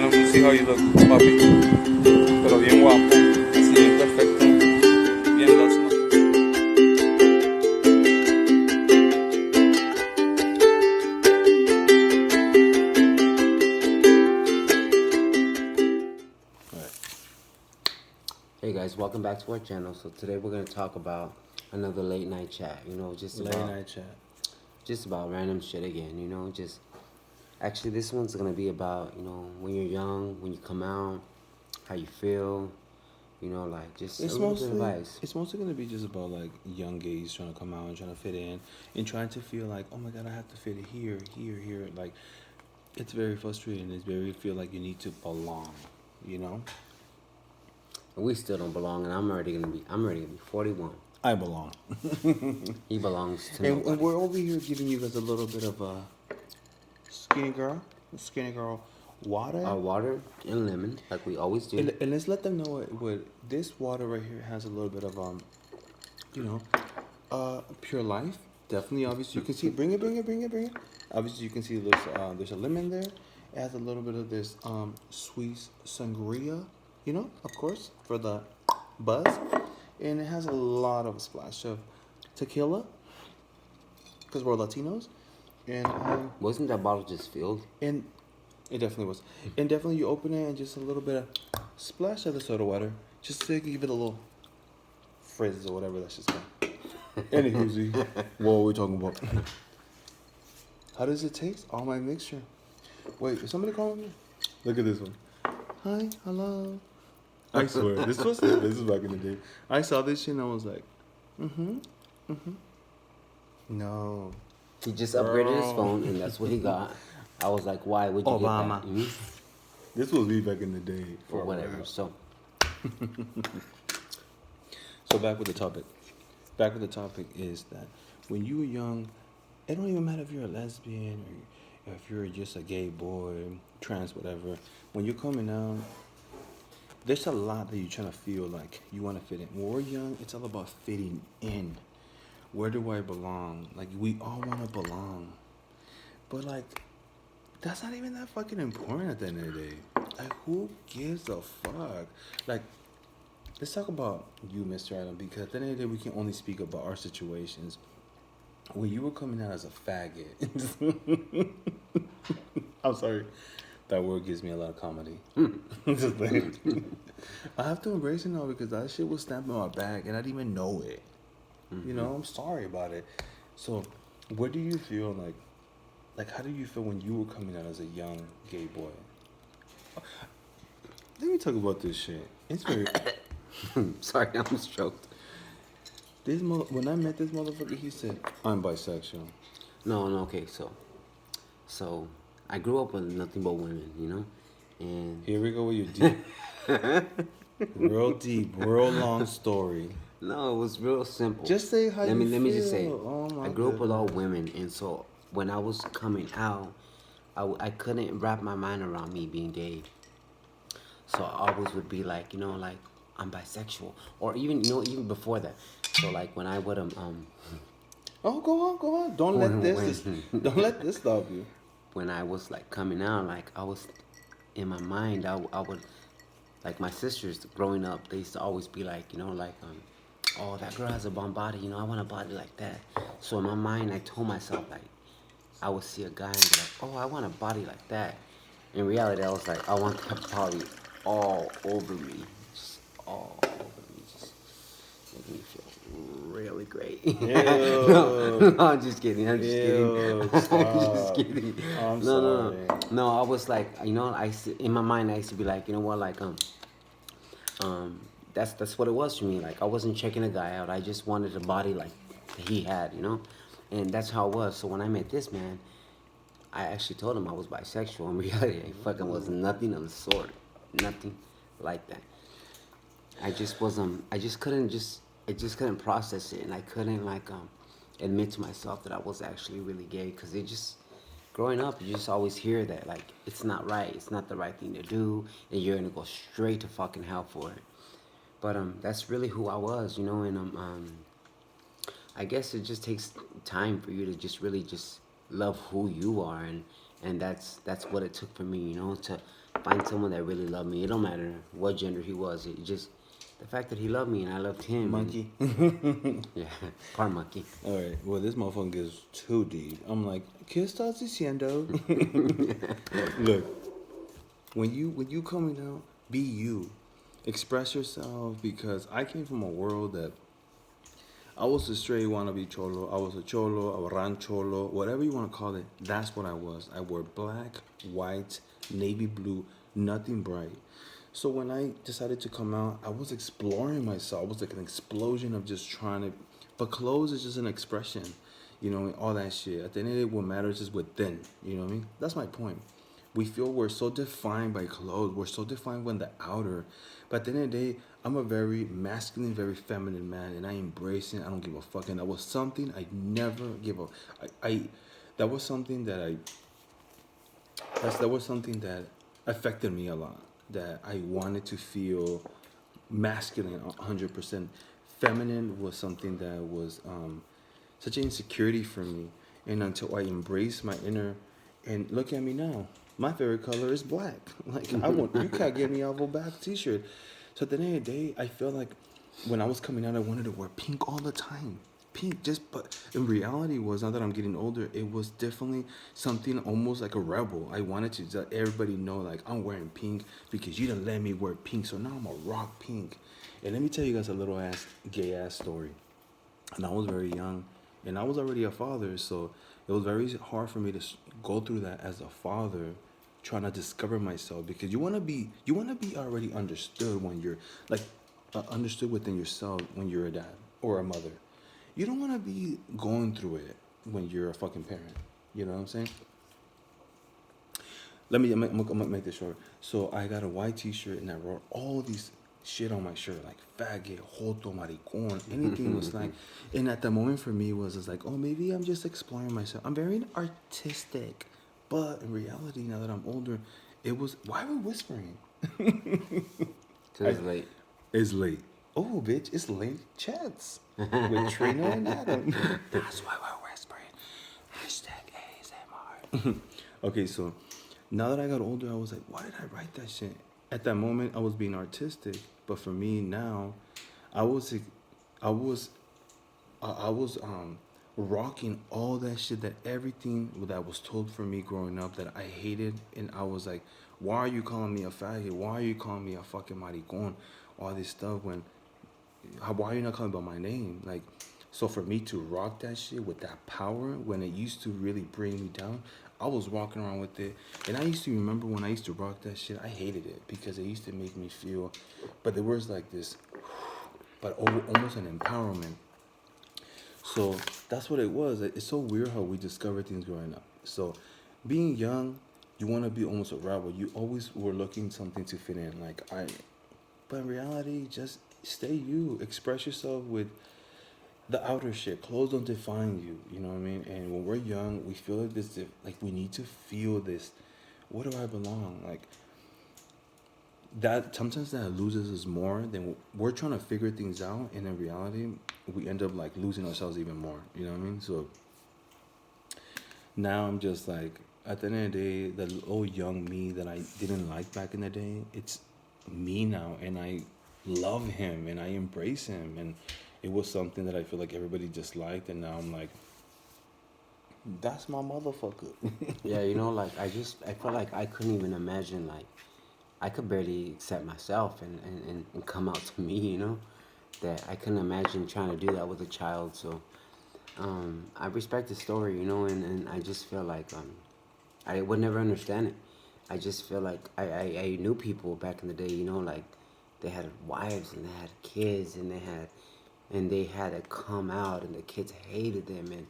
gonna see how you look, papi. Pero bien guapo, así bien perfecto, bien lozno. Hey guys, welcome back to our channel. So today we're gonna talk about another late night chat. You know, just about random shit again. You know, just actually this one's gonna be about when you're young, when you come out, how you feel. You know, like just a little bit of advice. It's mostly gonna be just about like young gays trying to come out and trying to fit in and trying to feel like, oh my god, I have to fit here. Like, it's very frustrating. It's very feel like you need to belong. You know. We still don't belong, and I'm already gonna be 41. I belong. He belongs to and we're over here giving you guys a little bit of a skinny girl water. Our water and lemon, like we always do. And let's let them know what this water right here has a little bit of pure life. Definitely, obviously you can see. Bring it. Obviously you can see there's a lemon there. It has a little bit of this sweet sangria. You know, of course, for the buzz. And it has a lot of splash of tequila, because we're Latinos. And wasn't that bottle just filled? And it definitely was. And definitely you open it and just a little bit of splash of the soda water, just to give it a little frizz or whatever that's just going. Anywho, what are we talking about? How does it taste? All my mixture. Wait, is somebody calling me? Look at this one. Hi, hello. I swear, this is back in the day. I saw this shit and I was like, no. He just upgraded his phone and that's what he got. I was like, why would you Obama. get that? Mm-hmm. This was me back in the day. Or whatever. So back with the topic. Back with the topic is that when you were young, it don't even matter if you're a lesbian or if you're just a gay boy, trans, whatever. When you're coming out, there's a lot that you're trying to feel like you want to fit in. When we're young, it's all about fitting in. Where do I belong? Like, we all want to belong. But, like, that's not even that fucking important at the end of the day. Like, who gives a fuck? Like, let's talk about you, Mr. Adam, because at the end of the day, we can only speak about our situations. When you were coming out as a faggot, I'm sorry, that word gives me a lot of comedy. Just like, I have to embrace it now because that shit was stamped on my back and I didn't even know it. You know, I'm sorry about it. So, what do you feel like, how do you feel when you were coming out as a young gay boy? Let me talk about this shit. It's very... sorry, I'm stroked. When I met this motherfucker, he said, I'm bisexual. No, okay, so I grew up with nothing but women, you know? And here we go with your deep. real long story. No, it was real simple. Just say how let you me, feel. Let me just say, I grew up with all women, and so when I was coming out, I couldn't wrap my mind around me being gay. So I always would be like, like, I'm bisexual. Or even before that. So like when I would Oh, go on. Don't let this stop you. When I was like coming out, like I was in my mind, I would, like, my sisters growing up, they used to always be like, oh, that girl has a bomb body, I want a body like that. So in my mind, I told myself, like, I would see a guy and be like, oh, I want a body like that. In reality, I was like, I want that body all over me, just all over me, just make me feel really great. No, I'm just kidding. I'm just kidding. I'm sorry. No, I was like, in my mind, I used to be like, you know what, like, that's what it was for me. Like, I wasn't checking a guy out. I just wanted a body like he had, and that's how it was. So when I met this man, I actually told him I was bisexual. In reality, I fucking was nothing of the sort, nothing like that. I just couldn't process it, and I couldn't admit to myself that I was actually really gay, because it just, growing up, you just always hear that, like, it's not right, it's not the right thing to do, and you're gonna go straight to fucking hell for it. But that's really who I was, and I guess it just takes time for you to just really just love who you are, and that's what it took for me, to find someone that really loved me. It don't matter what gender he was. It just the fact that he loved me and I loved him. Monkey. And, yeah, part monkey. All right. Well, this motherfucker gets too deep. I'm like, ¿qué estás diciendo? Look, when you coming out, be you, express yourself. Because I came from a world that I was a straight wannabe cholo. I was a cholo, a rancholo, whatever you want to call it. That's what I was. I wore black, white, navy blue, nothing bright. So when I decided to come out, I was exploring myself. It was like an explosion of just trying to. But clothes is just an expression, you know, and all that shit. At the end of the day, what matters is within. You know what I mean? That's my point. We feel we're so defined by clothes. We're so defined when the outer. But at the end of the day, I'm a very masculine, very feminine man, and I embrace it. I don't give a fuck. And that was something I never give up. That was something that that was something that affected me a lot. That I wanted to feel masculine 100%. Feminine was something that was such an insecurity for me. And until I embraced my inner, and look at me now. My favorite color is black. Like you can't get me out of a black t-shirt. So at the end of the day, I feel like when I was coming out, I wanted to wear pink all the time. Pink, but in reality was, now that I'm getting older, it was definitely something almost like a rebel. I wanted to let everybody know, like, I'm wearing pink because you didn't let me wear pink, so now I'm a rock pink. And let me tell you guys a little gay ass story. And I was very young, and I was already a father, so it was very hard for me to go through that as a father, trying to discover myself, because you want to be already understood when you're like understood within yourself when you're a dad or a mother. You don't want to be going through it when you're a fucking parent. You know what I'm saying? I'm gonna make this short. So I got a white t-shirt and I wrote all these shit on my shirt, like faggot, joto, maricon, anything was like. And at the moment for me was just like, oh, maybe I'm just exploring myself. I'm very artistic. But in reality, now that I'm older, it was, why are we whispering? So it's late. It's late. Oh, bitch, it's late chats with Trina and Adam. That's why we're whispering. #ASMR. Okay, so now that I got older, I was like, why did I write that shit? At that moment, I was being artistic. But for me now, I was rocking all that shit, that everything that was told for me growing up that I hated. And I was like, why are you calling me a faggot? Why are you calling me a fucking maricon? All this stuff why are you not calling by my name? Like, so for me to rock that shit with that power when it used to really bring me down, I was walking around with it. And I used to remember when I used to rock that shit, I hated it because it used to make me feel, but there was like this, but almost an empowerment. So that's what it was. It's so weird how we discover things growing up. So being young, you want to be almost a rebel. You always were looking something to fit in. But in reality, just stay you. Express yourself with the outer shit. Clothes don't define you. You know what I mean? And when we're young, we feel like this. Like we need to feel this. Where do I belong? Like that. Sometimes that loses us more than we're trying to figure things out. And in reality, we end up like losing ourselves even more. You know what I mean? So now I'm just like, at the end of the day, the old young me that I didn't like back in the day, it's me now, and I love him and I embrace him. And it was something that I feel like everybody disliked, and now I'm like, that's my motherfucker. Yeah, you know, like I felt like I couldn't even imagine, like I could barely accept myself and come out to me, you know, that I couldn't imagine trying to do that with a child. So I respect the story, you know, and I just feel like I would never understand it. I just feel like I knew people back in the day, you know, like they had wives and they had kids and they had to come out and the kids hated them,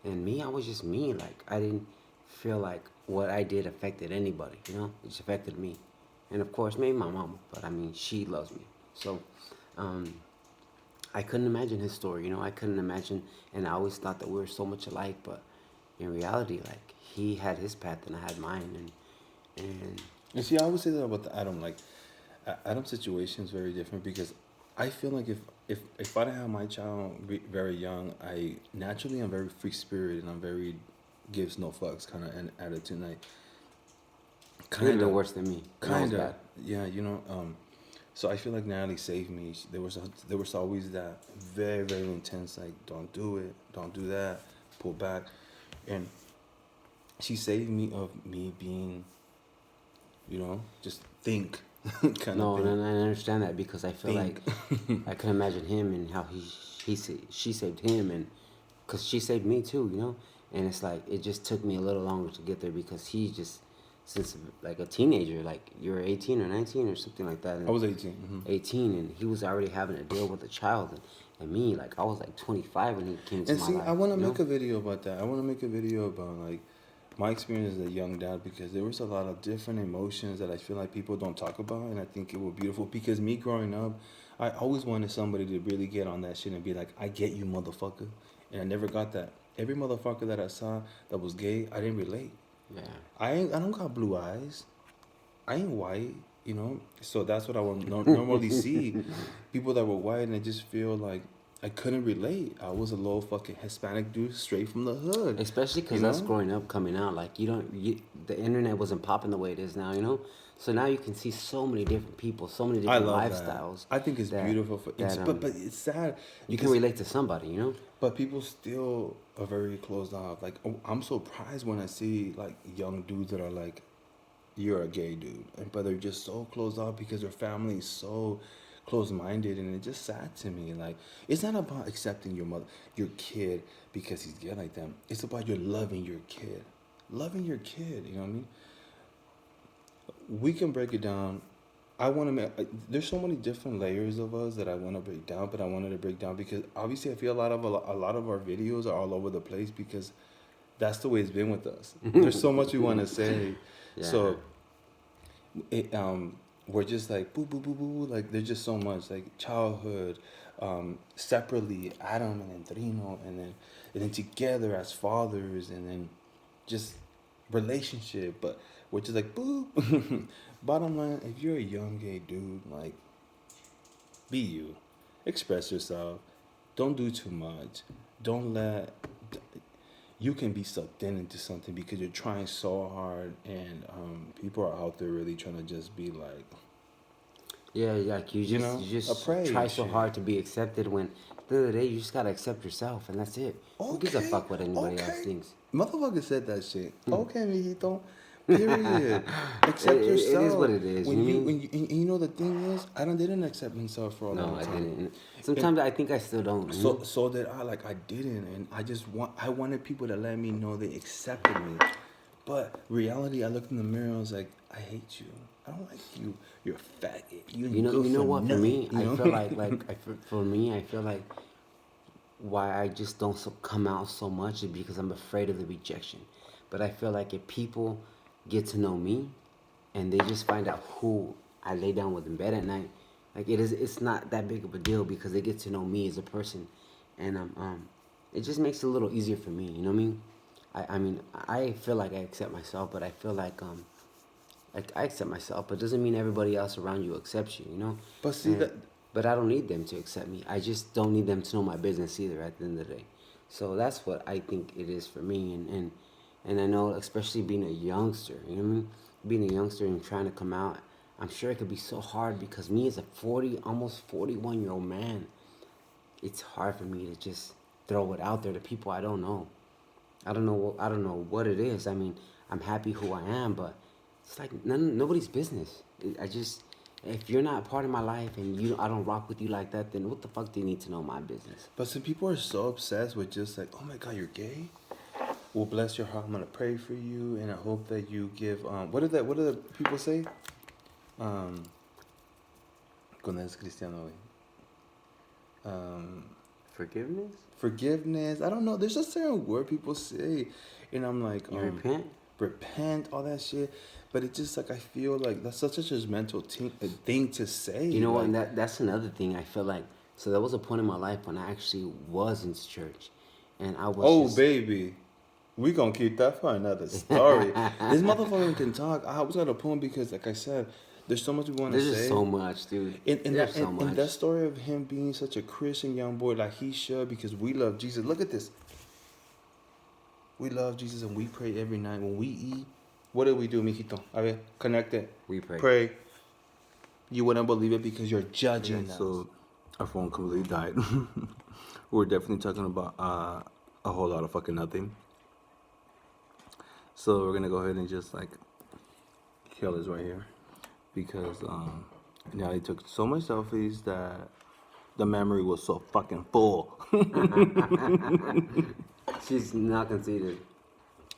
and me, I was just me. Like I didn't feel like what I did affected anybody, you know, it just affected me. And of course maybe my mama, but I mean she loves me. So I couldn't imagine his story, you know, I couldn't imagine, and I always thought that we were so much alike, but in reality, like he had his path and I had mine, and You see, I always say that about the Adam. Like, Adam's situation is very different because I feel like if I have my child very young, I naturally am very free spirited and I'm very gives no fucks kind of an attitude. Like, It would have been worse than me. When I was Kinda, bad. yeah. So I feel like Natalie saved me. There was always that very very intense like don't do it, don't do that, pull back, and she saved me of me being, just think kind No, of and thing. I understand that because I feel Think. like I can imagine him and how she saved him, and because she saved me too, and it's like it just took me a little longer to get there because he just since like a teenager, like you were 18 or 19 or something like that. And I was 18. Mm-hmm. 18, and he was already having to deal with a child, and me, like I was like 25 when he came to And my see, life. I want to you know? make a video about that. I want to make a video about like my experience as a young dad because there was a lot of different emotions that I feel like people don't talk about, and I think it was beautiful because me growing up, I always wanted somebody to really get on that shit and be like, "I get you, motherfucker," and I never got that. Every motherfucker that I saw that was gay, I didn't relate. Yeah. I don't got blue eyes. I ain't white, So that's what I would normally see. People that were white, and I just feel like I couldn't relate. I was a little fucking Hispanic dude straight from the hood. Especially because us growing up, coming out, like the internet wasn't popping the way it is now. So now you can see so many different people, so many I different love lifestyles. that. I think it's that- beautiful. But it's sad. You can because- relate to somebody. But people still are very closed off. Like, I'm surprised when I see like young dudes that are like, "You're a gay dude," but they're just so closed off because their family is so closed-minded, and it's just sad to me. Like, it's not about accepting your kid because he's gay like them. It's about you loving your kid. You know what I mean? We can break it down. I want to make. There's so many different layers of us that I want to break down, but I wanted to break down because obviously I feel a lot of our videos are all over the place because that's the way it's been with us. There's so much we want to say, Yeah. so we're just like boo boo boo boo. Like there's just so much like childhood, separately Adam and then Trino, and then together as fathers, and then just relationship, but we're just like boo. Bottom line, if you're a young gay dude, like, be you, express yourself, don't do too much, don't let. You can be sucked into something because you're trying so hard, and people are out there really trying to just be like. Yeah, like you just try so hard to be accepted when at the end of the day you just gotta accept yourself and that's it. Who gives a fuck what anybody else thinks? Motherfucker said that shit. Okay, mijito. Period. Accept It yourself. is what it is. When you know the thing is, I didn't accept myself for a long No, time. I didn't. Sometimes I think I still don't. So that I didn't, and I wanted people to let me know they accepted me, but reality, I looked in the mirror, I was like, I hate you. I don't like you. You're a faggot. You know what? For me, I feel like for me, I feel like why I just don't come out so much is because I'm afraid of the rejection. But I feel like if people get to know me, and they just find out who I lay down with in bed at night, like it's not that big of a deal because they get to know me as a person, and it just makes it a little easier for me. You know what I mean? I feel like I accept myself, but I feel like I accept myself, but it doesn't mean everybody else around you accepts you. But see But I don't need them to accept me. I just don't need them to know my business either at the end of the day. So that's what I think it is for me. And I know, especially being a youngster, you know what I mean? Being a youngster and trying to come out, I'm sure it could be so hard because me as a almost 41-year-old man, it's hard for me to just throw it out there to people I don't know. I don't know what it is. I mean, I'm happy who I am, but it's like nobody's business. If you're not part of my life and I don't rock with you like that, then what the fuck do you need to know my business? But some people are so obsessed with just like, oh my God, you're gay? Well, bless your heart. I'm gonna pray for you, and I hope that you give. What do the people say? Con es cristiano. Forgiveness? Forgiveness. I don't know. There's a certain word people say, and I'm like, repent, all that shit. But it's just like I feel like that's such a judgmental thing to say. You know what? And that's another thing. I feel like there was a point in my life when I actually was in church, and I was. Baby, we gonna keep that for another story. This motherfucker can talk. I was at a point because, like I said, there's so much we want to say. There's just so much, dude. And that story of him being such a Christian young boy, like he should, because we love Jesus. Look at this. We love Jesus and we pray every night when we eat. What did we do, mijito? A ver, connect it. We pray. Pray. You wouldn't believe it because you're judging us. So our phone completely died. We're definitely talking about a whole lot of fucking nothing. So we're gonna go ahead and just like kill this right here because Nelly took so much selfies that the memory was so fucking full. She's not conceited.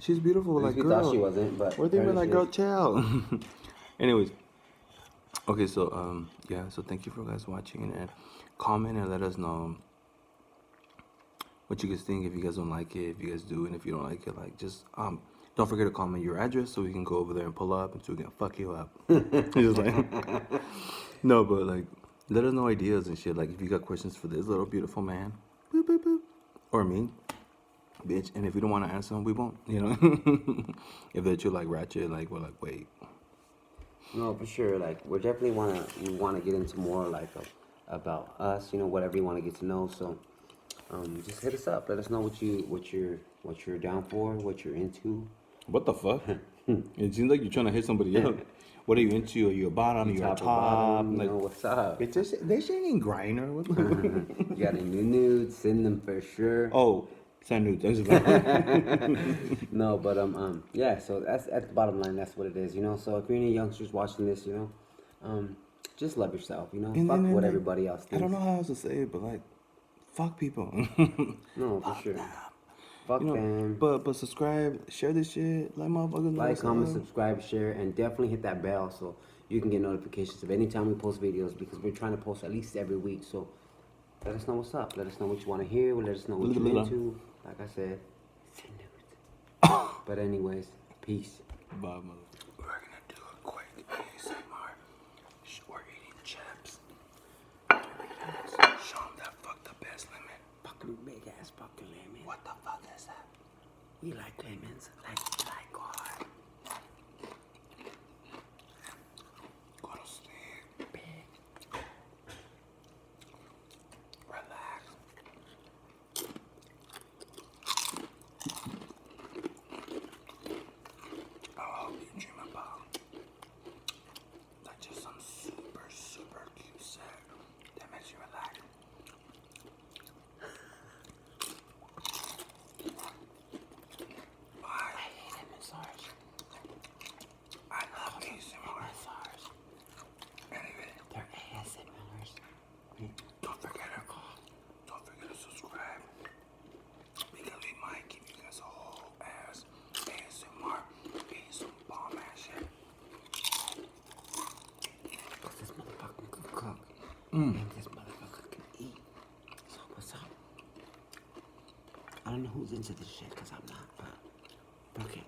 She's beautiful, like We girl. thought she wasn't, but What do you mean, like apparently girl? Chill. Anyways, okay, so yeah, so thank you for guys watching and comment and let us know what you guys think. If you guys don't like it, if you guys do, and if you don't like it, like just don't forget to comment your address so we can go over there and pull up and so we can fuck you up. Just like no, but like let us know ideas and shit. Like if you got questions for this little beautiful man, boop boop boop, or me, bitch. And if we don't want to answer them, we won't. You know, if they're too like ratchet, like we're like wait. No, for sure. Like we definitely wanna get into more like about us. You know, whatever you want to get to know. So just hit us up. Let us know what you're down for, what you're into. What the fuck? It seems like you're trying to hit somebody up. What are you into? Are you a bottom? Are you a Top or top? bottom, you Like, know, what's up? bitches, they shouldn't grinder. What the You got any new nudes? Send them for sure. Oh, send nudes. No, but yeah. So that's at the bottom line. That's what it is, you know. So if you're any youngsters watching this, you know, just love yourself, you know. Fuck what everybody else thinks. I don't know how else to say it, but like, fuck people. No, for sure. Fuck You know, them. but subscribe, share this shit, let motherfuckers know. Like, what's comment, up. subscribe, share, and definitely hit that bell so you can get notifications of any time we post videos because we're trying to post at least every week. So let us know what's up. Let us know what you want to hear. Let us know what you're into. Like I said, send nudes. But anyways, peace. Bye, motherfucker. We're gonna do a quick ASMR. We're eating chips. Show them that fuck the best lemon. Fucking big ass fucking lemon. What the fuck is that? We like lemons. Like God. Go to sleep. Big. Relax. I hope you dream about like just some super, super cute set that makes you relax. I hate massage. I love ASMR. Massage. Anyway, They're ASMRs. don't forget to subscribe because we might give you guys a whole ass ASMR eating some bomb ass shit. Cause this motherfucker can cook. And this motherfucker can eat. So what's up? I don't know who's into this shit, cause I'm not, but fuck it.